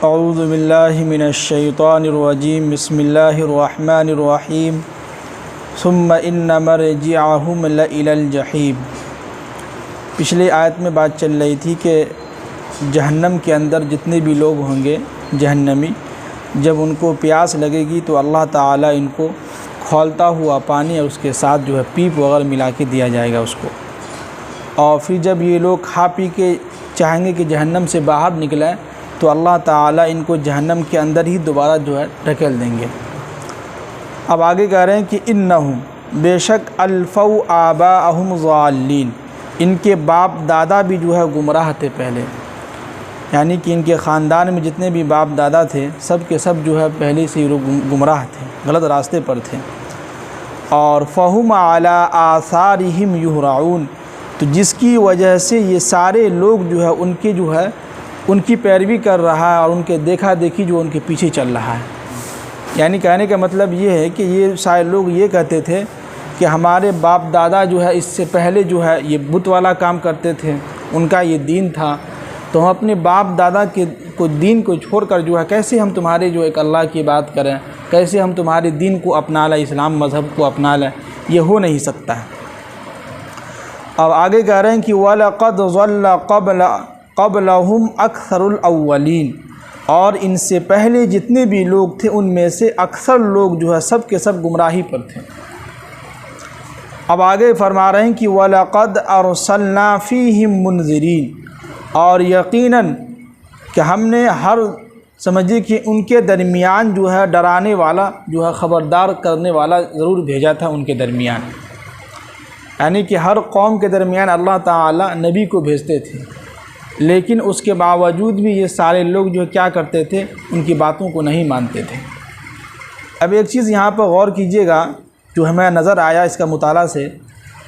اعوذ باللہ من الشیطان الرجیم بسم اللہ الرحمن الرحیم ثم ان مرجعہم لإلی الجحیم۔ پچھلی آیت میں بات چل رہی تھی کہ جہنم کے اندر جتنے بھی لوگ ہوں گے جہنمی، جب ان کو پیاس لگے گی تو اللہ تعالیٰ ان کو کھولتا ہوا پانی اور اس کے ساتھ پیپ وغیرہ ملا کے دیا جائے گا اس کو، اور پھر جب یہ لوگ کھا پی کے چاہیں گے کہ جہنم سے باہر نکلیں تو اللہ تعالیٰ ان کو جہنم کے اندر ہی دوبارہ ڈھکیل دیں گے۔ اب آگے کہہ رہے ہیں کہ انہم بے شک الفوا آباءہم ضالین، ان کے باپ دادا بھی گمراہ تھے پہلے، یعنی کہ ان کے خاندان میں جتنے بھی باپ دادا تھے سب کے سب پہلے سے گمراہ تھے، غلط راستے پر تھے۔ اور فہم علی آثارہم یہرعون، تو جس کی وجہ سے یہ سارے لوگ ان کے ان کی پیروی کر رہا ہے اور ان کے دیکھا دیکھی ان کے پیچھے چل رہا ہے۔ یعنی کہنے کا مطلب یہ ہے کہ یہ سارے لوگ یہ کہتے تھے کہ ہمارے باپ دادا اس سے پہلے یہ بت والا کام کرتے تھے، ان کا یہ دین تھا، تو ہم اپنے باپ دادا کے دین کو چھوڑ کر کیسے ہم تمہارے ایک اللہ کی بات کریں، کیسے ہم تمہارے دین کو اپنا لیں، اسلام مذہب کو اپنا لیں، یہ ہو نہیں سکتا ہے۔ اب آگے کہہ رہے ہیں کہ وَلَقَدْ ضَلَّ قَبْلَهُمْ أَكْثَرُ الْأَوَّلِينَ، اور ان سے پہلے جتنے بھی لوگ تھے ان میں سے اکثر لوگ سب کے سب گمراہی پر تھے۔ اب آگے فرما رہے ہیں کہ وَلَقَدْ أَرْسَلْنَا فِيهِمْ مُنذِرِينَ، اور یقیناً کہ ہم نے سمجھیے کہ ان کے درمیان ڈرانے والا خبردار کرنے والا ضرور بھیجا تھا ان کے درمیان، یعنی کہ ہر قوم کے درمیان اللہ تعالیٰ نبی کو بھیجتے تھے، لیکن اس کے باوجود بھی یہ سارے لوگ کیا کرتے تھے، ان کی باتوں کو نہیں مانتے تھے۔ اب ایک چیز یہاں پر غور کیجئے گا جو ہمیں نظر آیا اس کا مطالعہ سے،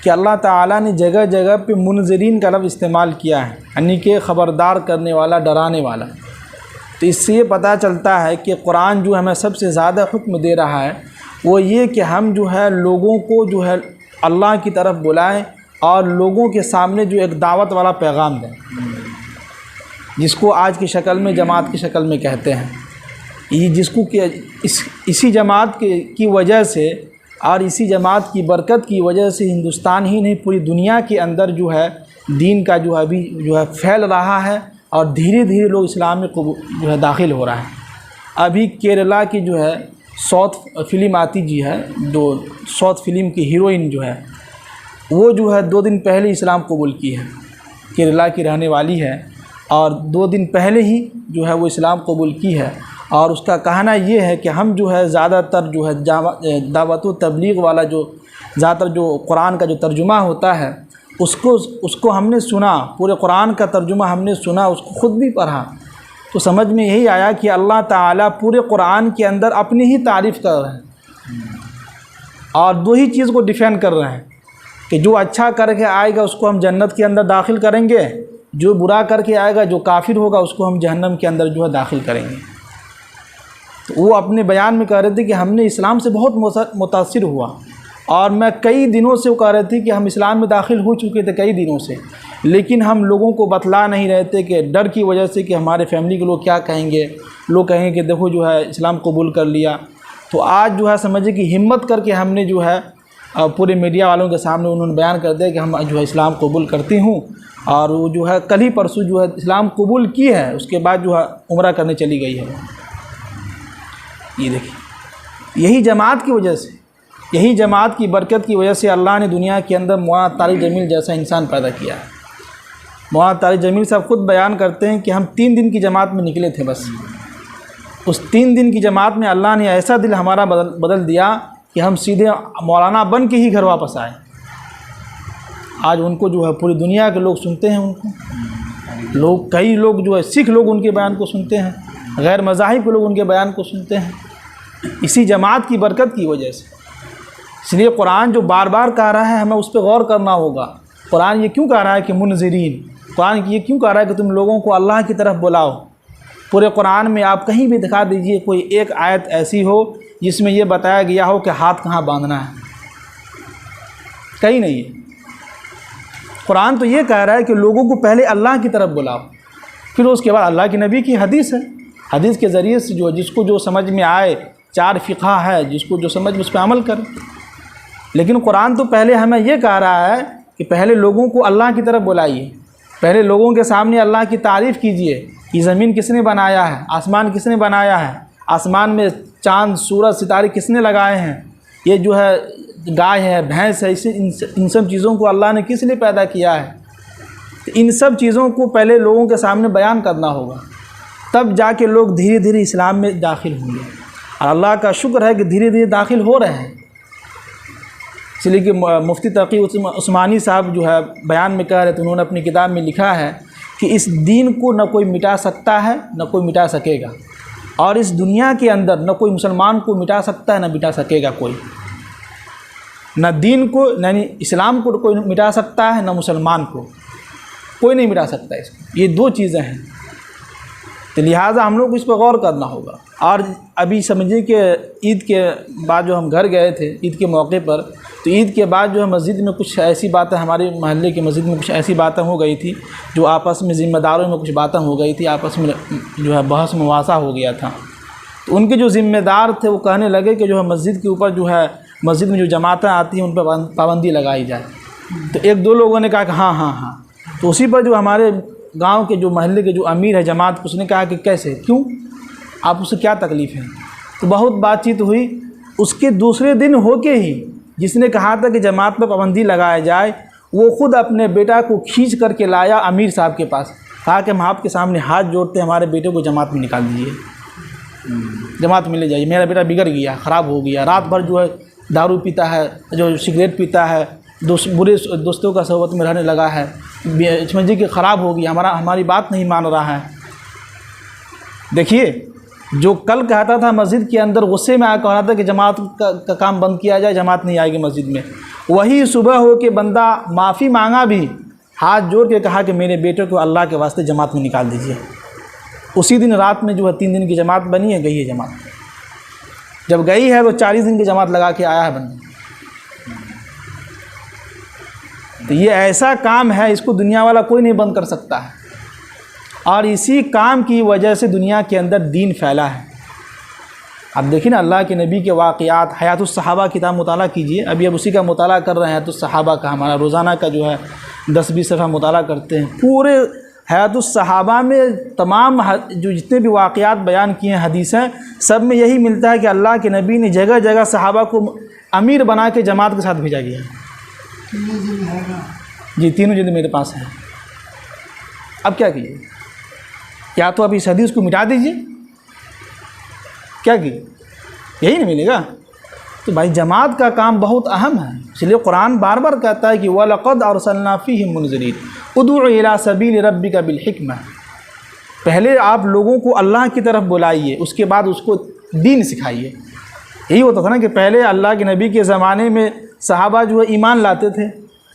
کہ اللہ تعالیٰ نے جگہ جگہ پہ منذرین کا لفظ استعمال کیا ہے، یعنی کہ خبردار کرنے والا، ڈرانے والا۔ تو اس سے یہ پتہ چلتا ہے کہ قرآن ہمیں سب سے زیادہ حکم دے رہا ہے وہ یہ کہ ہم لوگوں کو اللہ کی طرف بلائیں اور لوگوں کے سامنے ایک دعوت والا پیغام دیں، جس کو آج کی شکل میں جماعت کی شکل میں کہتے ہیں، یہ جس کو کہ اسی جماعت کی وجہ سے اور اسی جماعت کی برکت کی وجہ سے ہندوستان ہی نہیں پوری دنیا کے اندر دین کا ابھی پھیل رہا ہے، اور دھیرے دھیرے لوگ اسلام میں داخل ہو رہا ہے۔ ابھی کیرلا کی ساؤتھ فلم آتی جو ساؤتھ فلم کی ہیروئن وہ 2 دن پہلے اسلام قبول کی ہے، کیرلا کی رہنے والی ہے، اور 2 دن پہلے ہی وہ اسلام قبول کی ہے، اور اس کا کہنا یہ ہے کہ ہم زیادہ تر دعوت و تبلیغ والا زیادہ تر قرآن کا ترجمہ ہوتا ہے اس کو ہم نے سنا، پورے قرآن کا ترجمہ ہم نے سنا، اس کو خود بھی پڑھا، تو سمجھ میں یہی آیا کہ اللہ تعالیٰ پورے قرآن کے اندر اپنی ہی تعریف کر رہے ہیں، اور 2 ہی چیز کو ڈیفینڈ کر رہے ہیں کہ جو اچھا کر کے آئے گا اس کو ہم جنت کے اندر داخل کریں گے، جو برا کر کے آئے گا، جو کافر ہوگا اس کو ہم جہنم کے اندر داخل کریں گے۔ تو وہ اپنے بیان میں کہہ رہے تھے کہ ہم نے اسلام سے بہت متاثر ہوا، اور میں کئی دنوں سے وہ کہہ رہے تھے کہ ہم اسلام میں داخل ہو چکے تھے کئی دنوں سے، لیکن ہم لوگوں کو بتلا نہیں رہے تھے کہ ڈر کی وجہ سے کہ ہمارے فیملی کے لوگ کیا کہیں گے، لوگ کہیں گے کہ دیکھو اسلام قبول کر لیا۔ تو آج سمجھے کہ ہمت کر کے ہم نے پورے میڈیا والوں کے سامنے انہوں نے بیان کر دیا کہ ہم اسلام قبول کرتی ہوں، اور وہ کل ہی پرسوں اسلام قبول کی ہے، اس کے بعد عمرہ کرنے چلی گئی ہے۔ یہ دیکھیں، یہی جماعت کی وجہ سے، یہی جماعت کی برکت کی وجہ سے اللہ نے دنیا کے اندر مولانا طارق جمیل جیسا انسان پیدا کیا ہے۔ مولانا طارق جمیل صاحب خود بیان کرتے ہیں کہ ہم 3 دن کی جماعت میں نکلے تھے، بس اس 3 دن کی جماعت میں اللہ نے ایسا دل ہمارا بدل دیا کہ ہم سیدھے مولانا بن کے ہی گھر واپس آئے۔ آج ان کو پوری دنیا کے لوگ سنتے ہیں، ان کو کئی لوگ سکھ لوگ ان کے بیان کو سنتے ہیں، غیر مذاہب کے لوگ ان کے بیان کو سنتے ہیں، اسی جماعت کی برکت کی وجہ سے۔ اس لیے قرآن بار بار کہہ رہا ہے ہمیں اس پہ غور کرنا ہوگا۔ قرآن یہ کیوں کہہ رہا ہے کہ منذرین، قرآن یہ کیوں کہہ رہا ہے کہ تم لوگوں کو اللہ کی طرف بلاؤ۔ پورے قرآن میں آپ کہیں بھی دکھا دیجئے کوئی ایک آیت ایسی ہو جس میں یہ بتایا گیا ہو کہ ہاتھ کہاں باندھنا ہے، کہیں نہیں ہے۔ قرآن تو یہ کہہ رہا ہے کہ لوگوں کو پہلے اللہ کی طرف بلاؤ، پھر اس کے بعد اللہ کے نبی کی حدیث ہے حدیث کے ذریعے سے جو جس کو جو سمجھ میں آئے، 4 فقہ ہے، جس کو جو سمجھ میں اس پہ عمل کرے۔ لیکن قرآن تو پہلے ہمیں یہ کہہ رہا ہے کہ پہلے لوگوں کو اللہ کی طرف بلائیے، پہلے لوگوں کے سامنے اللہ کی تعریف کیجیے۔ یہ زمین کس نے بنایا ہے؟ آسمان کس نے بنایا ہے؟ آسمان میں چاند، سورج، ستارے کس نے لگائے ہیں؟ یہ جو ہے گائے ہے، بھینس ہے، ان سب چیزوں کو اللہ نے کس لیے پیدا کیا ہے؟ ان سب چیزوں کو پہلے لوگوں کے سامنے بیان کرنا ہوگا، تب جا کے لوگ دھیرے دھیرے اسلام میں داخل ہوں گے۔ اور اللہ کا شکر ہے کہ دھیرے دھیرے داخل ہو رہے ہیں، اس لیے کہ مفتی تقی عثمانی صاحب جو ہے بیان میں کہہ رہے تھے، انہوں نے اپنی کتاب میں لکھا ہے کہ اس دین کو نہ کوئی مٹا سکتا ہے نہ کوئی مٹا سکے گا، اور اس دنیا کے اندر نہ کوئی مسلمان کو مٹا سکتا ہے نہ مٹا سکے گا کوئی، نہ دین کو یعنی اسلام کو کوئی مٹا سکتا ہے نہ مسلمان کو، کوئی نہیں مٹا سکتا اس کو۔ یہ 2 چیزیں ہیں، تو لہٰذا ہم لوگ کو اس پہ غور کرنا ہوگا۔ اور ابھی سمجھیے کہ عید کے بعد جو ہم گھر گئے تھے عید کے موقع پر، تو عید کے بعد جو ہے مسجد میں کچھ ایسی باتیں، ہمارے محلے کی مسجد میں کچھ ایسی باتیں ہو گئی تھی جو آپس میں ذمہ داروں میں کچھ باتیں ہو گئی تھی، آپس میں جو ہے بحث مباحثہ ہو گیا تھا۔ تو ان کے جو ذمہ دار تھے وہ کہنے لگے کہ جو ہے مسجد کے اوپر جو ہے مسجد میں جو جماعتیں آتی ہیں ان پہ پابندی لگائی جائے۔ تو 1-2 لوگوں نے کہا کہ ہاں ہاں ہاں، تو اسی پر جو ہمارے گاؤں کے جو محلے کے جو امیر ہے جماعت، اس نے کہا کہ کیسے، کیوں، آپ اس سے کیا تکلیف ہے؟ تو بہت بات چیت ہوئی۔ اس کے دوسرے دن ہو کے ہی جس نے کہا تھا کہ جماعت پر پابندی لگایا جائے، وہ خود اپنے بیٹا کو کھینچ کر کے لایا امیر صاحب کے پاس، کہا کہ ہم آپ کے سامنے ہاتھ جوڑتے ہیں، ہمارے بیٹے کو جماعت میں نکال دیجیے، جماعت میں لے جائیے، میرا بیٹا بگڑ گیا، خراب ہو گیا، رات بھر جو ہے دارو پیتا ہے، جو سگریٹ پیتا ہے، برے دوستوں کا صحبت میں رہنے لگا ہے، سمجھیے کہ خراب ہو گیا، ہماری بات نہیں مان رہا ہے۔ دیکھیے، جو کل کہتا تھا مسجد کے اندر غصے میں آ کر رہا تھا کہ جماعت کا کام بند کیا جائے، جماعت نہیں آئے گی مسجد میں، وہی صبح ہو کے بندہ معافی مانگا بھی، ہاتھ جوڑ کے کہا کہ میرے بیٹے کو اللہ کے واسطے جماعت میں نکال دیجیے۔ اسی دن رات میں جو ہے 3 دن کی جماعت بنی ہے، گئی ہے جماعت، جب گئی ہے تو 40 دن کی جماعت لگا کے آیا ہے بندہ۔ تو یہ ایسا کام ہے، اس کو دنیا والا کوئی نہیں بند کر سکتا ہے، اور اسی کام کی وجہ سے دنیا کے اندر دین پھیلا ہے۔ اب دیکھیں نا اللہ کے نبی کے واقعات، حیات الصحابہ کتاب مطالعہ کیجئے، ابھی اب اسی کا مطالعہ کر رہے ہیں، حیات الصحابہ کا ہمارا روزانہ کا جو ہے 10-20 صفحہ مطالعہ کرتے ہیں۔ پورے حیات الصحابہ میں تمام جو جتنے بھی واقعات بیان کیے ہیں حدیثیں، سب میں یہی ملتا ہے کہ اللہ کے نبی نے جگہ جگہ صحابہ کو امیر بنا کے جماعت کے ساتھ بھیجا گیا ہے۔ جی 3 جلد میرے پاس ہیں۔ اب کیا کیجیے، یا تو اب اس حدیث کو مٹا دیجیے، کیا کیجیے، یہی نہیں ملے گا۔ تو بھائی جماعت کا کام بہت اہم ہے، اس لیے قرآن بار بار کہتا ہے کہ وَلَقَدْ أَرْسَلْنَا فِيهِمْ مُنذِرِينَ ادْعُ إِلَىٰ سَبِيلِ رَبِّكَ بِالْحِكْمَةِ۔ پہلے آپ لوگوں کو اللہ کی طرف بلائیے، اس کے بعد اس کو دین سکھائیے۔ یہی ہوتا تھا نا کہ پہلے اللہ کے نبی کے زمانے میں صحابہ جو ہے ایمان لاتے تھے،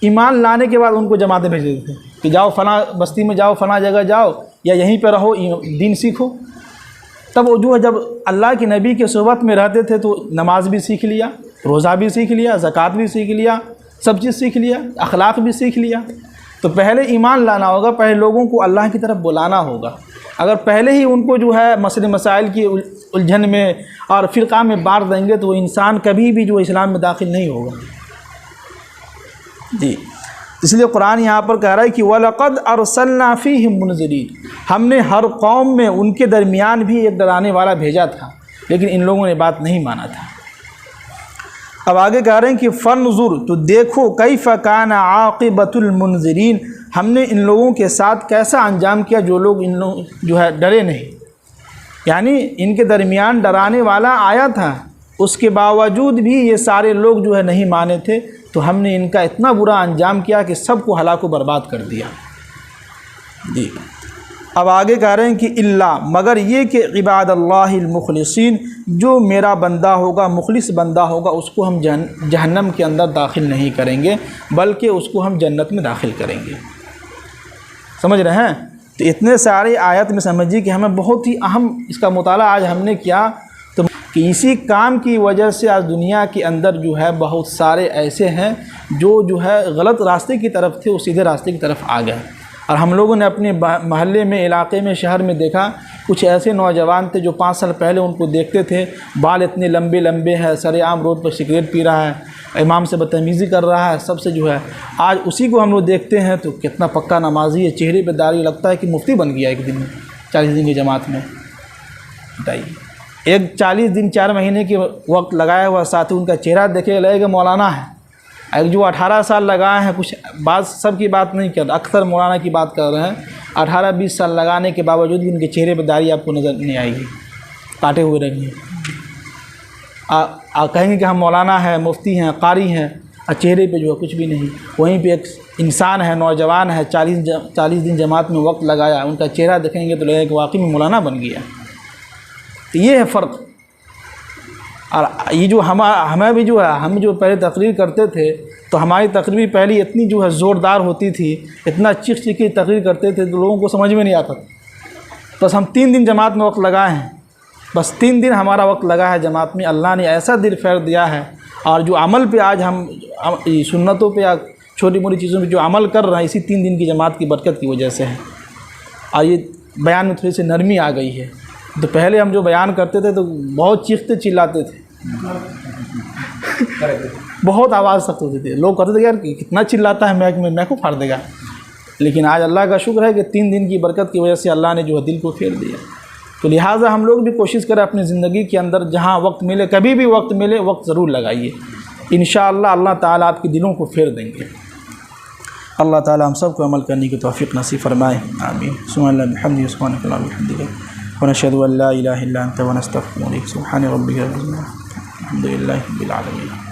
ایمان لانے کے بعد ان کو جماعتیں بھیج دیتے تھے کہ جاؤ فلاں بستی میں جاؤ، فلاں جگہ جاؤ، یا یہیں پہ رہو، دین سیکھو۔ تب وہ جو ہے جب اللہ کے نبی کے صحبت میں رہتے تھے تو نماز بھی سیکھ لیا، روزہ بھی سیکھ لیا، زکوٰۃ بھی سیکھ لیا، سب چیز سیکھ لیا، اخلاق بھی سیکھ لیا۔ تو پہلے ایمان لانا ہوگا، پہلے لوگوں کو اللہ کی طرف بلانا ہوگا۔ اگر پہلے ہی ان کو جو ہے مسئلے مسائل کی الجھن میں اور فرقہ میں بانٹ دیں گے تو وہ انسان کبھی بھی جو اسلام میں داخل نہیں ہوگا۔ جی اس لیے قرآن یہاں پر کہہ رہا ہے کہ وَلَقَدْ أَرْسَلْنَا فِيهِمْ مُنذِرِينَ، ہم نے ہر قوم میں ان کے درمیان بھی ایک ڈرانے والا بھیجا تھا، لیکن ان لوگوں نے بات نہیں مانا تھا۔ اب آگے کہہ رہے ہیں کہ فَانظُرْ، تو دیکھو کیف کان عاقبۃ المنذرین، ہم نے ان لوگوں کے ساتھ کیسا انجام کیا جو لوگ جو ہے ڈرے نہیں، یعنی ان کے درمیان ڈرانے والا آیا تھا، اس کے باوجود بھی یہ سارے لوگ جو ہے نہیں مانے تھے، تو ہم نے ان کا اتنا برا انجام کیا کہ سب کو ہلاک و برباد کر دیا۔ جی اب آگے کہہ رہے ہیں کہ اللہ، مگر یہ کہ عباد اللہ المخلصین، جو میرا بندہ ہوگا، مخلص بندہ ہوگا، اس کو ہم جہنم کے اندر داخل نہیں کریں گے، بلکہ اس کو ہم جنت میں داخل کریں گے۔ سمجھ رہے ہیں؟ تو اتنے سارے آیت میں سمجھیے کہ ہمیں بہت ہی اہم اس کا مطالعہ آج ہم نے کیا، تو کہ اسی کام کی وجہ سے آج دنیا کے اندر جو ہے بہت سارے ایسے ہیں جو ہے غلط راستے کی طرف تھے، وہ سیدھے راستے کی طرف آ گئے۔ اور ہم لوگوں نے اپنے محلے میں، علاقے میں، شہر میں دیکھا کچھ ایسے نوجوان تھے جو 5 سال پہلے ان کو دیکھتے تھے، بال اتنے لمبے لمبے ہیں، سر عام روڈ پر سگریٹ پی رہا ہے، امام سے بدتمیزی کر رہا ہے، سب سے جو ہے آج اسی کو ہم لوگ دیکھتے ہیں تو کتنا پکا نمازی ہے، چہرے پہ داڑھی، لگتا ہے کہ مفتی بن گیا ایک دن میں 40 دن کی جماعت میں۔ بتائیے، ایک 40 دن 4 مہینے کے وقت لگایا ہوا ساتھی، ان کا چہرہ دیکھے لگے گا مولانا ہے۔ ایک جو 18 سال لگائے ہیں، کچھ بات سب کی بات نہیں کر رہا، اکثر مولانا کی بات کر رہے ہیں، 18-20 سال لگانے کے باوجود بھی ان کے چہرے پہ داڑھی آپ کو نظر نہیں آئے گی، کاٹے ہوئے رہیں گے۔ کہیں گے کہ ہم مولانا ہیں، مفتی ہیں، قاری ہیں، اور چہرے پہ جو ہے کچھ بھی نہیں۔ وہیں پہ ایک انسان ہے، نوجوان ہے، 40 دن جماعت میں وقت لگایا، ان کا چہرہ دیکھیں گے تو لگے کہ واقعی میں مولانا بن گیا۔ تو یہ ہے فرق۔ اور یہ جو ہمیں بھی جو ہے، ہم جو پہلے تقریر کرتے تھے تو ہماری تقریر پہلی اتنی جو ہے زوردار ہوتی تھی، اتنا چیخ چیخ کے تقریر کرتے تھے تو لوگوں کو سمجھ میں نہیں آتا تھا۔ بس ہم 3 دن جماعت میں وقت لگائے ہیں، بس 3 دن ہمارا وقت لگا ہے جماعت میں، اللہ نے ایسا دل پھیر دیا ہے۔ اور جو عمل پہ آج ہم سنتوں پہ یا چھوٹی موٹی چیزوں پہ جو عمل کر رہے ہیں، اسی 3 دن کی جماعت کی برکت کی وجہ سے ہے۔ اور یہ بیان میں تھوڑی سی نرمی آ گئی ہے۔ تو پہلے ہم جو بیان کرتے تھے تو بہت چیختے چلاتے تھے، بہت آواز سخت ہوتی تھی، لوگ کہتے تھے یار کتنا چلاتا ہے، میں کو پھاڑ دے گا۔ لیکن آج اللہ کا شکر ہے کہ 3 دن کی برکت کی وجہ سے اللہ نے جو ہے دل کو پھیر دیا۔ تو لہٰذا ہم لوگ بھی کوشش کریں اپنی زندگی کے اندر جہاں وقت ملے، کبھی بھی وقت ملے، وقت ضرور لگائیے، انشاءاللہ اللہ تعالیٰ آپ کے دلوں کو پھیر دیں گے۔ اللہ تعالیٰ ہم سب کو عمل کرنے کی توفیق نصیب فرمائے، آمین۔ سبحان اللہ بحمدہ، سبحانک اللہم وبحمدک، ونشہد ان لا الہ الا انت ونستغفرک، سبحان ربک رب العزۃ، الحمد للہ رب العالمین۔